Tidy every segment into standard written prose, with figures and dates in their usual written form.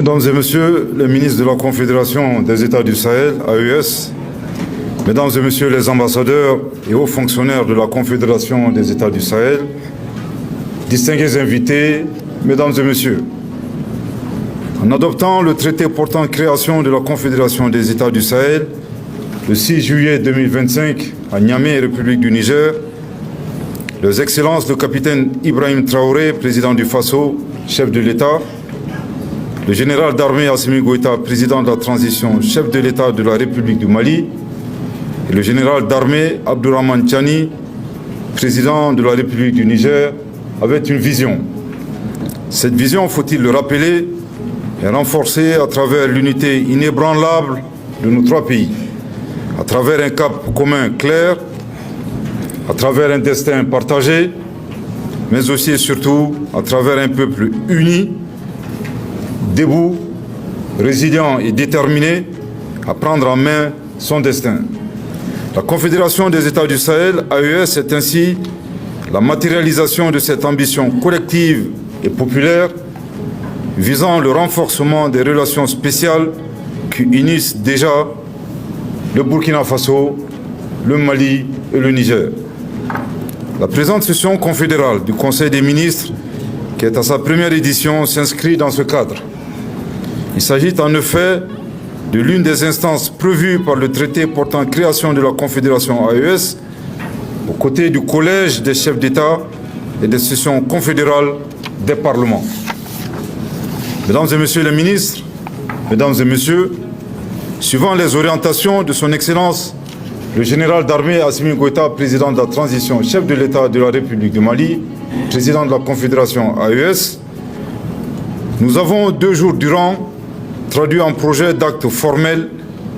Mesdames et Messieurs les ministres de la Confédération des États du Sahel, AES, Mesdames et Messieurs les ambassadeurs et hauts fonctionnaires de la Confédération des États du Sahel, distingués invités, Mesdames et Messieurs, en adoptant le traité portant création de la Confédération des États du Sahel le 6 juillet 2025 à Niamey, République du Niger, Leurs Excellences le capitaine Ibrahim Traoré, président du Faso, chef de l'État, le général d'armée Assimi Goïta, président de la transition, chef de l'État de la République du Mali, et le général d'armée Abdourahmane Tiani, président de la République du Niger, avaient une vision. Cette vision, faut-il le rappeler, est renforcée à travers l'unité inébranlable de nos trois pays, à travers un cap commun clair, à travers un destin partagé, mais aussi et surtout à travers un peuple uni, debout, résilient et déterminé à prendre en main son destin. La Confédération des États du Sahel, AES, est ainsi la matérialisation de cette ambition collective et populaire visant le renforcement des relations spéciales qui unissent déjà le Burkina Faso, le Mali et le Niger. La présente session confédérale du Conseil des ministres, qui est à sa première édition, s'inscrit dans ce cadre. Il s'agit en effet de l'une des instances prévues par le traité portant création de la Confédération AES, aux côtés du Collège des chefs d'État et des sessions confédérales des parlements. Mesdames et Messieurs les ministres, Mesdames et Messieurs, suivant les orientations de son Excellence, le général d'armée Assimi Goïta, président de la transition, chef de l'État de la République du Mali, président de la Confédération AES, nous avons 2 jours durant traduit en projet d'acte formel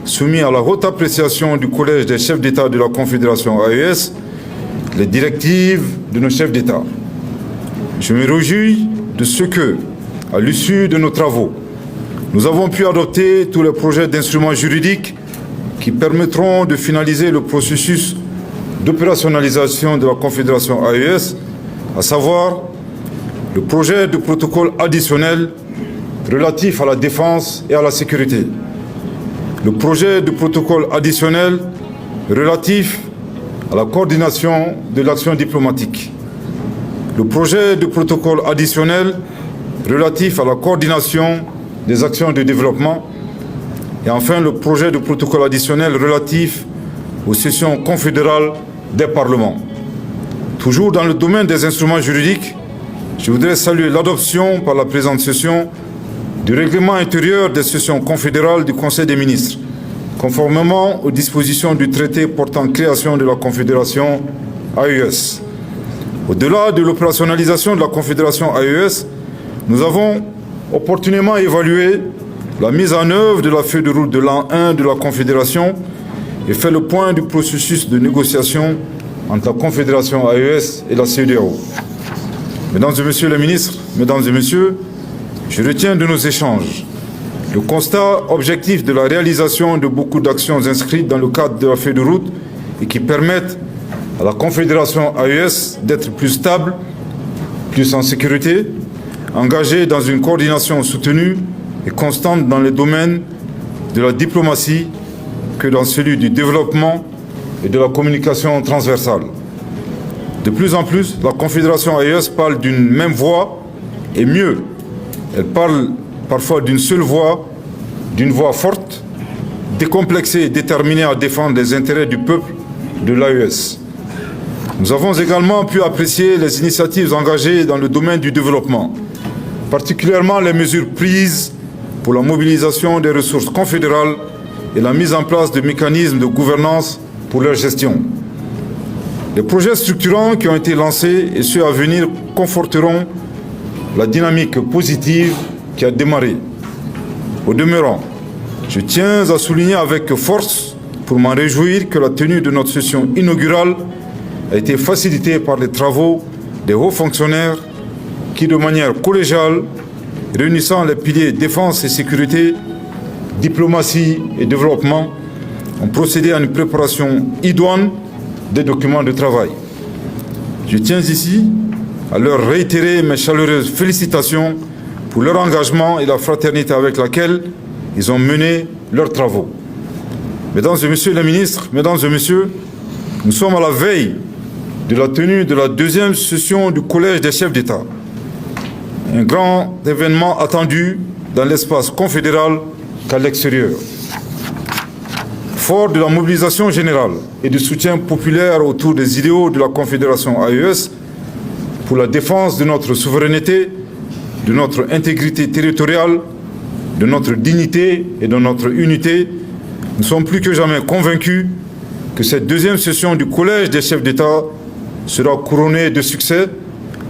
soumis à la haute appréciation du Collège des chefs d'État de la Confédération AES, les directives de nos chefs d'État. Je me réjouis de ce que, à l'issue de nos travaux, nous avons pu adopter tous les projets d'instruments juridiques qui permettront de finaliser le processus d'opérationnalisation de la Confédération AES, à savoir le projet de protocole additionnel relatif à la défense et à la sécurité, le projet de protocole additionnel relatif à la coordination de l'action diplomatique, le projet de protocole additionnel relatif à la coordination des actions de développement et enfin le projet de protocole additionnel relatif aux sessions confédérales des parlements. Toujours dans le domaine des instruments juridiques, je voudrais saluer l'adoption par la présente session du règlement intérieur des sessions confédérales du Conseil des ministres, conformément aux dispositions du traité portant création de la Confédération AES. Au-delà de l'opérationnalisation de la Confédération AES, nous avons opportunément évalué la mise en œuvre de la feuille de route de l'an 1 de la Confédération et fait le point du processus de négociation entre la Confédération AES et la CEDEAO. Mesdames et Messieurs les ministres, Mesdames et Messieurs, je retiens de nos échanges le constat objectif de la réalisation de beaucoup d'actions inscrites dans le cadre de la feuille de route et qui permettent à la Confédération AES d'être plus stable, plus en sécurité, engagée dans une coordination soutenue et constante dans les domaines de la diplomatie que dans celui du développement et de la communication transversale. De plus en plus, la Confédération AES parle d'une même voix et mieux, elle parle parfois d'une seule voix, d'une voix forte, décomplexée et déterminée à défendre les intérêts du peuple de l'AES. Nous avons également pu apprécier les initiatives engagées dans le domaine du développement, particulièrement les mesures prises pour la mobilisation des ressources confédérales et la mise en place de mécanismes de gouvernance pour leur gestion. Les projets structurants qui ont été lancés et ceux à venir conforteront la dynamique positive qui a démarré. Au demeurant, je tiens à souligner avec force, pour m'en réjouir, que la tenue de notre session inaugurale a été facilitée par les travaux des hauts fonctionnaires qui, de manière collégiale, réunissant les piliers défense et sécurité, diplomatie et développement, ont procédé à une préparation idoine des documents de travail. Je tiens ici à leur réitérer mes chaleureuses félicitations pour leur engagement et la fraternité avec laquelle ils ont mené leurs travaux. Mesdames et Messieurs les ministres, Mesdames et Messieurs, nous sommes à la veille de la tenue de la deuxième session du Collège des chefs d'État. Un grand événement attendu dans l'espace confédéral qu'à l'extérieur. Fort de la mobilisation générale et du soutien populaire autour des idéaux de la Confédération AES pour la défense de notre souveraineté, de notre intégrité territoriale, de notre dignité et de notre unité, nous sommes plus que jamais convaincus que cette deuxième session du Collège des chefs d'État sera couronnée de succès,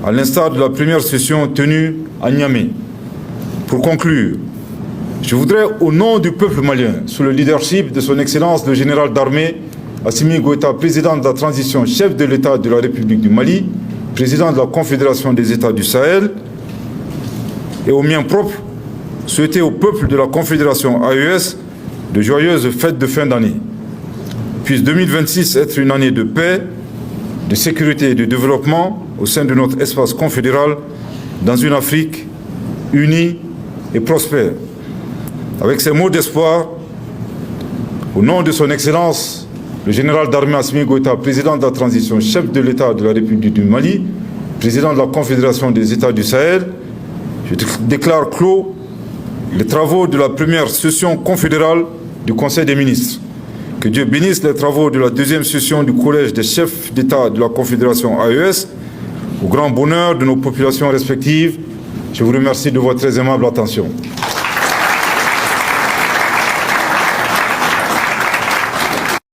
à l'instar de la première session tenue à Niamey. Pour conclure, je voudrais, au nom du peuple malien, sous le leadership de son Excellence le général d'armée Assimi Goïta, président de la transition, chef de l'État de la République du Mali, président de la Confédération des États du Sahel, et au mien propre, souhaiter au peuple de la Confédération AES de joyeuses fêtes de fin d'année. Puisse 2026 être une année de paix, de sécurité et de développement au sein de notre espace confédéral dans une Afrique unie et prospère. Avec ces mots d'espoir, au nom de son Excellence, le général d'armée Assimi Goïta, président de la transition, chef de l'État de la République du Mali, président de la Confédération des États du Sahel, je déclare clos les travaux de la première session confédérale du Conseil des ministres. Que Dieu bénisse les travaux de la deuxième session du Collège des chefs d'État de la Confédération AES, au grand bonheur de nos populations respectives. Je vous remercie de votre très aimable attention.